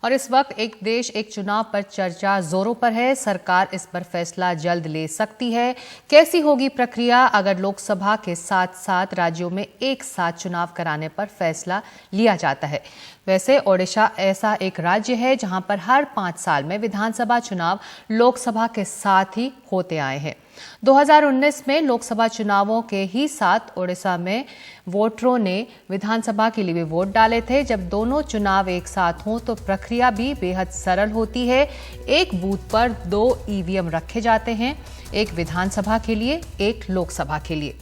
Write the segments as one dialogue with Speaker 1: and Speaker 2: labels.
Speaker 1: और इस वक्त एक देश एक चुनाव पर चर्चा जोरों पर है। सरकार इस पर फैसला जल्द ले सकती है। कैसी होगी प्रक्रिया अगर लोकसभा के साथ साथ राज्यों में एक साथ चुनाव कराने पर फैसला लिया जाता है? वैसे ओडिशा ऐसा एक राज्य है जहां पर हर 5 साल में विधानसभा चुनाव लोकसभा के साथ ही होते आए हैं। 2019 में लोकसभा चुनावों के ही साथ ओडिशा में वोटरों ने विधानसभा के लिए भी वोट डाले थे। जब दोनों चुनाव एक साथ हों तो प्रक्रिया भी बेहद सरल होती है। एक बूथ पर 2 ईवीएम रखे जाते हैं, एक विधानसभा के लिए, एक लोकसभा के लिए।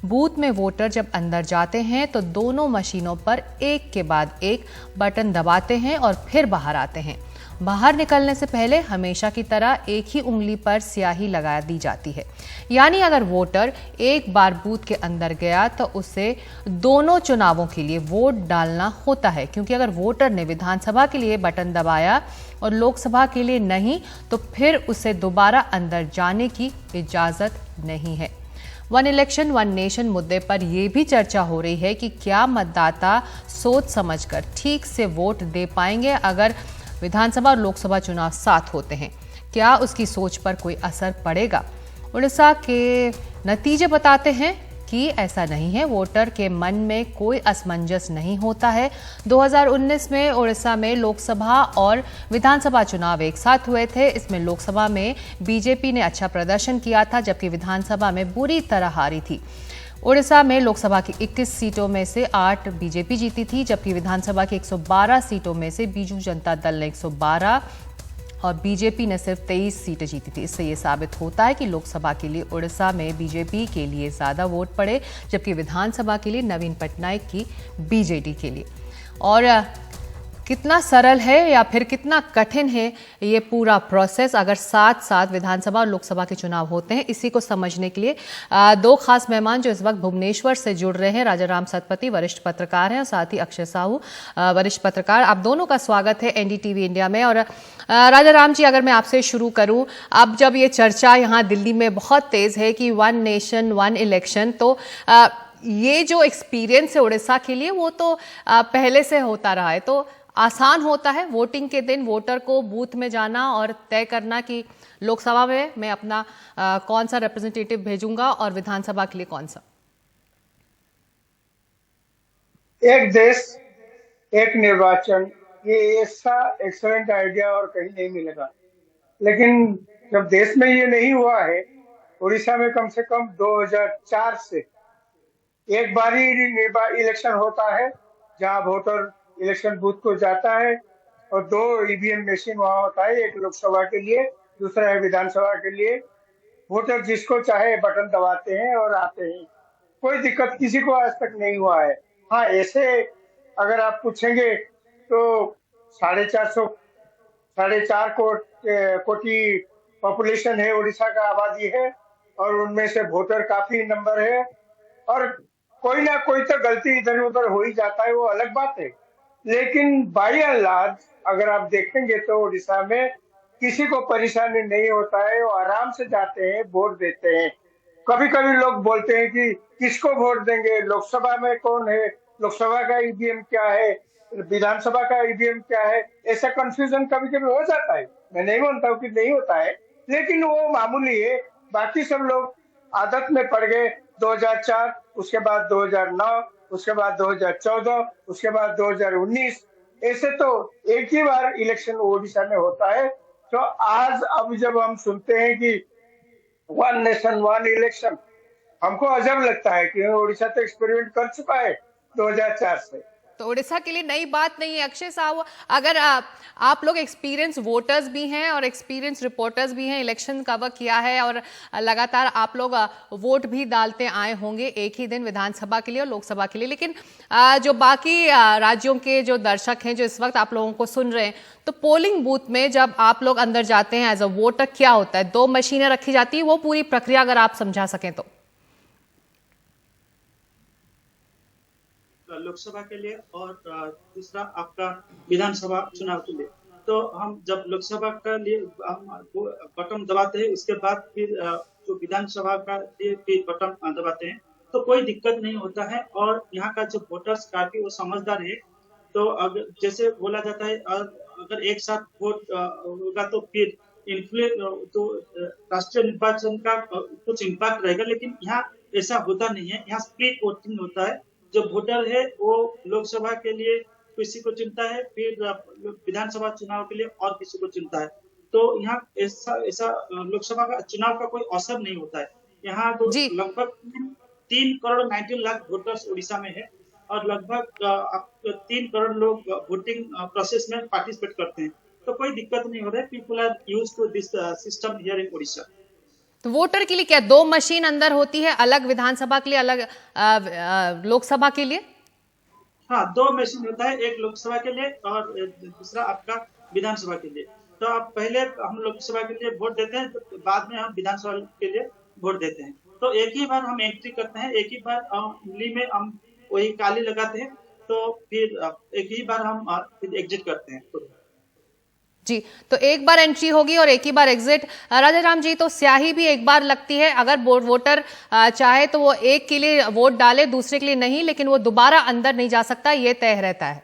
Speaker 1: बूथ में वोटर जब अंदर जाते हैं तो दोनों मशीनों पर एक के बाद एक बटन दबाते हैं और फिर बाहर आते हैं। बाहर निकलने से पहले हमेशा की तरह एक ही उंगली पर स्याही लगा दी जाती है। यानी अगर वोटर एक बार बूथ के अंदर गया तो उसे दोनों चुनावों के लिए वोट डालना होता है, क्योंकि अगर वोटर ने विधानसभा के लिए बटन दबाया और लोकसभा के लिए नहीं तो फिर उसे दोबारा अंदर जाने की इजाजत नहीं है। वन इलेक्शन वन नेशन मुद्दे पर यह भी चर्चा हो रही है कि क्या मतदाता सोच समझकर ठीक से वोट दे पाएंगे अगर विधानसभा और लोकसभा चुनाव साथ होते हैं? क्या उसकी सोच पर कोई असर पड़ेगा? उड़ीसा के नतीजे बताते हैं कि ऐसा नहीं है। वोटर के मन में कोई असमंजस नहीं होता है। 2019 में उड़ीसा में लोकसभा और विधानसभा चुनाव एक साथ हुए थे। इसमें लोकसभा में बीजेपी ने अच्छा प्रदर्शन किया था, जबकि विधानसभा में बुरी तरह हारी थी। उड़ीसा में लोकसभा की 21 सीटों में से 8 बीजेपी जीती थी, जबकि विधानसभा की 112 सीटों में से बीजू जनता दल ने 112 और बीजेपी ने सिर्फ 23 सीटें जीती थी। इससे ये साबित होता है कि लोकसभा के लिए उड़ीसा में बीजेपी के लिए ज़्यादा वोट पड़े, जबकि विधानसभा के लिए नवीन पटनायक की बीजेडी के लिए। और कितना सरल है या फिर कितना कठिन है ये पूरा प्रोसेस अगर साथ साथ विधानसभा और लोकसभा के चुनाव होते हैं, इसी को समझने के लिए 2 खास मेहमान जो इस वक्त भुवनेश्वर से जुड़ रहे हैं। राजा राम सतपथी वरिष्ठ पत्रकार हैं और साथ ही अक्षय साहू वरिष्ठ पत्रकार। आप दोनों का स्वागत है एनडीटीवी इंडिया में। और राजा राम जी, अगर मैं आपसे शुरू करूं, अब जब ये चर्चा यहाँ दिल्ली में बहुत तेज है कि वन नेशन वन इलेक्शन, तो ये जो एक्सपीरियंस है उड़ीसा के लिए वो तो पहले से होता रहा है, तो आसान होता है वोटिंग के दिन वोटर को बूथ में जाना और तय करना कि लोकसभा में मैं अपना कौन सा रिप्रेजेंटेटिव भेजूंगा और विधानसभा के लिए कौन सा?
Speaker 2: एक देश एक निर्वाचन, ये ऐसा एक्सीलेंट आइडिया और कहीं नहीं मिलेगा। लेकिन जब देश में ये नहीं हुआ है, उड़ीसा में कम से कम 2004 से एक बार ही इलेक्शन होता है जहां वोटर इलेक्शन बूथ को जाता है और 2 ईवीएम मशीन वहां होता है, एक लोकसभा के लिए, दूसरा है विधानसभा के लिए। वोटर जिसको चाहे बटन दबाते हैं और आते हैं। कोई दिक्कत किसी को आज तक नहीं हुआ है। हाँ, ऐसे अगर आप पूछेंगे तो 4.5 कोटी पॉपुलेशन है, उड़ीसा का आबादी है, और उनमें से वोटर काफी नंबर है और कोई ना कोई तो गलती इधर उधर हो ही जाता है, वो अलग बात है। लेकिन बाय एंड लार्ज अगर आप देखेंगे तो उड़ीसा में किसी को परेशानी नहीं होता है, वो आराम से जाते हैं, वोट देते हैं। कभी कभी लोग बोलते हैं कि किसको वोट देंगे, लोकसभा में कौन है, लोकसभा का ईवीएम क्या है, विधानसभा का ईवीएम क्या है, ऐसा कंफ्यूजन कभी कभी हो जाता है। मैं नहीं मानता हूँ कि नहीं होता है, लेकिन वो मामूली है। बाकी सब लोग आदत में पड़ गए। 2004, उसके बाद 2009, उसके बाद 2014, उसके बाद 2019, ऐसे तो एक ही बार इलेक्शन ओडिशा में होता है। तो आज अब जब हम सुनते हैं कि वन नेशन वन इलेक्शन, हमको अजब लगता है कि ओडिशा तो एक्सपेरिमेंट कर चुका है 2004 से।
Speaker 1: तो उड़ीसा के लिए नई बात नहीं है। अक्षय साहब, अगर आप लोग एक्सपीरियंस वोटर्स भी हैं और एक्सपीरियंस रिपोर्टर्स भी हैं, इलेक्शन कवर किया है और लगातार आप लोग वोट भी डालते आए होंगे एक ही दिन विधानसभा के लिए और लोकसभा के लिए, लेकिन जो बाकी राज्यों के जो दर्शक हैं जो इस वक्त आप लोगों को सुन रहे हैं, तो पोलिंग बूथ में जब आप लोग अंदर जाते हैं एज अ वोटर, क्या होता है? 2 मशीनें रखी जाती है, वो पूरी प्रक्रिया अगर आप समझा सकें तो।
Speaker 3: लोकसभा के लिए और दूसरा आपका विधानसभा चुनाव के लिए। तो हम जब लोकसभा के लिए हम बटन दबाते हैं, उसके बाद फिर जो विधानसभा का लिए फिर बटन दबाते हैं, तो कोई दिक्कत नहीं होता है। और यहाँ का जो वोटर्स काफी वो समझदार है। तो अगर जैसे बोला जाता है, अगर अगर एक साथ वोट होगा तो फिर तो राष्ट्रीय निर्वाचन का कुछ इम्पैक्ट रहेगा, लेकिन यहाँ ऐसा होता नहीं है। यहाँ स्प्लिट वोटिंग होता है। जो वोटर है वो लोकसभा के लिए किसी को चुनता है, फिर विधानसभा चुनाव के लिए और किसी को चुनता है। तो यहाँ ऐसा ऐसा लोकसभा का चुनाव का कोई असर नहीं होता है। यहाँ तो
Speaker 1: जी
Speaker 3: लगभग 3,19,00,000 वोटर्स उड़ीसा में है और लगभग 3 करोड़ लोग वोटिंग प्रोसेस में पार्टिसिपेट करते हैं। तो कोई दिक्कत नहीं हो रहा है। People are used to this system here in Orissa.
Speaker 1: तो वोटर के लिए क्या 2 मशीन अंदर होती है, अलग विधानसभा के लिए, अलग लोकसभा के लिए?
Speaker 3: हाँ, 2 मशीन होता है, एक लोकसभा के लिए और दूसरा आपका विधानसभा के लिए। तो आप पहले हम लोकसभा के लिए वोट देते हैं, तो बाद में हम विधानसभा के लिए वोट देते हैं। तो एक ही बार हम एंट्री करते हैं, एक ही बार उंगली में हम वही काली लगाते हैं, तो फिर एक ही बार हम फिर एग्जिट करते हैं।
Speaker 1: जी, तो एक बार एंट्री होगी और एक ही बार एग्जिट। राजा राम जी, तो स्याही भी एक बार लगती है। अगर वोटर चाहे तो वो एक के लिए वोट डाले, दूसरे के लिए नहीं, लेकिन वो दोबारा अंदर नहीं जा सकता, ये तय रहता है।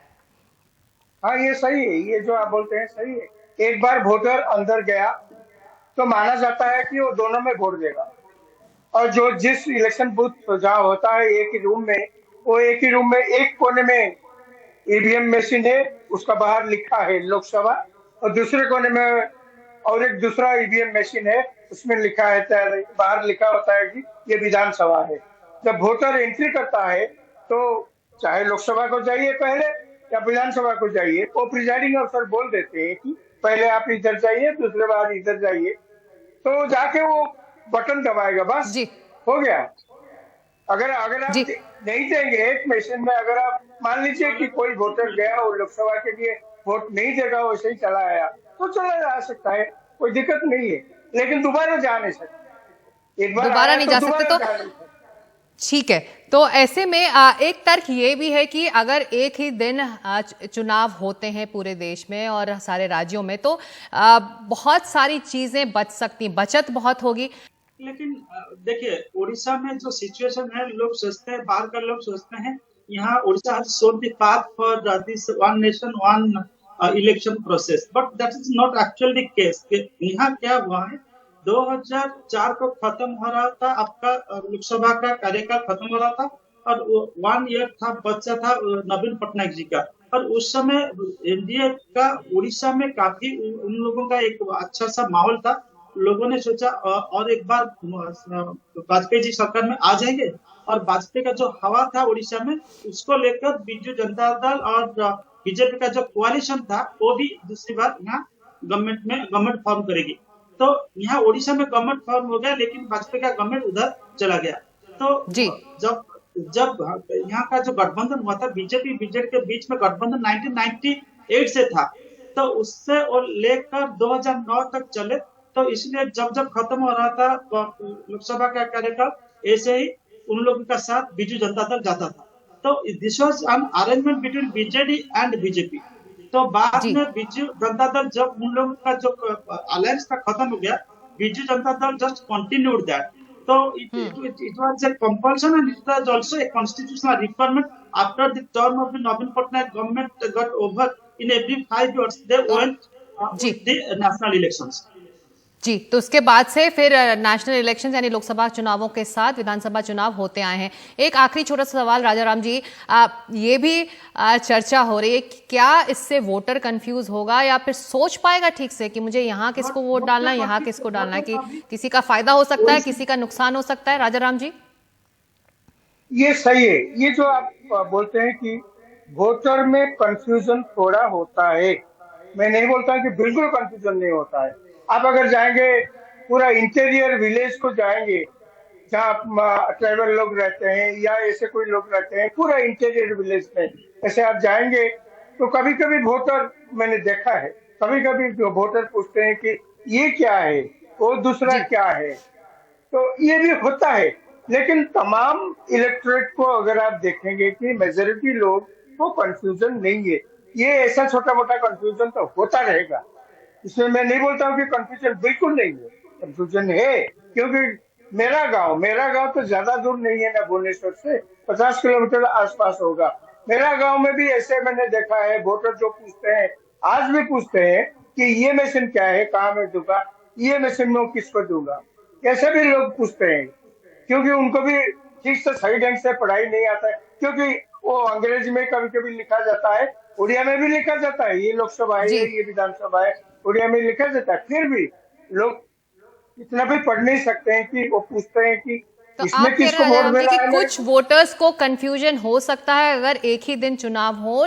Speaker 2: हाँ, ये सही है। ये जो आप बोलते हैं सही है। एक बार वोटर अंदर गया तो माना जाता है कि वो दोनों में वोट देगा। और जो जिस इलेक्शन बूथ जहाँ होता है एक ही रूम में, वो एक ही रूम में एक कोने में ईवीएम मशीन है, उसका बाहर लिखा है लोकसभा, और दूसरे कोने में और एक दूसरा ईवीएम मशीन है, उसमें लिखा है, बाहर लिखा होता है कि ये विधानसभा है। जब वोटर एंट्री करता है तो चाहे लोकसभा को जाइए पहले या विधानसभा को जाइए, वो प्रिजाइडिंग अफसर बोल देते हैं कि पहले आप इधर जाइए, दूसरे बार इधर जाइए, तो जाके वो बटन दबाएगा, बस
Speaker 1: जी
Speaker 2: हो गया। अगर अगर आप नहीं देंगे एक मशीन में, अगर आप मान लीजिए कि कोई वोटर गया और लोकसभा के लिए वोट नहीं देगा, वैसे ही चला आया, तो चला जा सकता है, कोई दिक्कत नहीं है। लेकिन दोबारा जा नहीं सकते, एक बार
Speaker 1: दोबारा नहीं जा सकते। तो ठीक है, तो ऐसे में एक तर्क ये भी है कि अगर एक ही दिन चुनाव होते हैं पूरे देश में और सारे राज्यों में, तो बहुत सारी चीजें बच सकती, बचत बहुत होगी।
Speaker 3: लेकिन देखिए, उड़ीसा में जो सिचुएशन है, लोग सोचते हैं, बाहर का लोग सोचते हैं यहाँ Orissa has shown the path for this one nation one election process, but that is not actually the case। यहाँ क्या हुआ है, 2004 को खत्म हो रहा था आपका लोकसभा का कार्यकाल खत्म हो रहा था और 1 ईयर था बचा था नवीन पटनायक जी का। और उस समय एनडीए का उड़ीसा में काफी उन लोगों का एक अच्छा सा माहौल था। लोगों ने सोचा और एक बार वाजपेयी जी सरकार में आ जाएंगे, और वाजपेयी का जो हवा था उड़ीसा में, उसको लेकर बीजू जनता दल और बीजेपी का जो कोalition था, वो भी दूसरी बार यहाँ गवर्नमेंट फॉर्म करेगी। तो यहाँ उड़ीसा में गवर्नमेंट फॉर्म हो गया, लेकिन वाजपेयी का गवर्नमेंट उधर चला गया। तो जब यहाँ का जो गठबंधन हुआ था बीजेपी के बीच में, गठबंधन 1998 से था, तो उससे और लेकर 2009 तक चले। तो इसलिए जब खत्म हो रहा था लोकसभा का कार्यकाल, ऐसे ही उन लोगों का साथ बीजू जनता दल जाता था। तो this was an arrangement between BJD and BJP. तो बाद में बीजू जनता दल, जब उन लोगों का जो अलायंस था खत्म हो गया, Biju Janata Dal just continued that. तो it was a compulsion and it was also a constitutional requirement after the term of the Navin Patnaik government got over in every 5 years they went with the national elections।
Speaker 1: जी, तो उसके बाद से फिर national elections यानी लोकसभा चुनावों के साथ विधानसभा चुनाव होते आए हैं। एक आखिरी छोटा सा सवाल राजा राम जी, ये भी चर्चा हो रही है कि क्या इससे वोटर कंफ्यूज होगा या फिर सोच पाएगा ठीक से कि मुझे यहाँ किसको वोट डालना है, यहाँ किसको डालना है, कि किसी का फायदा हो सकता है, किसी का नुकसान हो सकता है। राजा राम जी,
Speaker 2: ये सही है। ये जो आप बोलते हैं कि वोटर में कंफ्यूजन थोड़ा होता है, मैं नहीं बोलता कि बिल्कुल कंफ्यूजन नहीं होता है। आप अगर जाएंगे पूरा इंटीरियर विलेज को जाएंगे, जहाँ ट्राइबल लोग रहते हैं या ऐसे कोई लोग रहते हैं, पूरा इंटीरियर विलेज में ऐसे आप जाएंगे तो कभी कभी वोटर, मैंने देखा है, कभी कभी वोटर पूछते हैं कि ये क्या है, वो दूसरा क्या है। तो ये भी होता है, लेकिन तमाम इलेक्टोरेट को अगर आप देखेंगे कि मेजोरिटी लोग को कंफ्यूजन नहीं है। ये ऐसा छोटा मोटा कंफ्यूजन तो होता रहेगा, इसमें मैं नहीं बोलता हूँ कि कंफ्यूजन बिल्कुल नहीं है, कंफ्यूजन है। क्योंकि मेरा गांव तो ज्यादा दूर नहीं है ना भुवनेश्वर से, 50 किलोमीटर आसपास होगा। मेरा गांव में भी ऐसे मैंने देखा है, वोटर जो पूछते हैं आज भी पूछते हैं कि ये मशीन क्या है, कहाँ मैं दूंगा, ये मशीन मैं किसको दूंगा, कैसे भी लोग पूछते हैं, क्योंकि उनको भी ठीक से सही ढंग से पढ़ाई नहीं आता है, क्योंकि वो अंग्रेजी में कभी कभी लिखा जाता है, उड़िया में भी लिखा जाता है, ये लोकसभा है,
Speaker 1: जी।
Speaker 2: ये विधानसभा है, उड़िया में लिखा जाता है, फिर भी लोग इतना भी पढ़ नहीं सकते हैं कि वो पूछते हैं कि
Speaker 1: तो
Speaker 2: इसमें
Speaker 1: आप कह
Speaker 2: किसको
Speaker 1: रहे
Speaker 2: वोट
Speaker 1: हैं कि
Speaker 2: मिला है।
Speaker 1: कुछ वोटर्स को कंफ्यूजन हो सकता है अगर एक ही दिन चुनाव हो,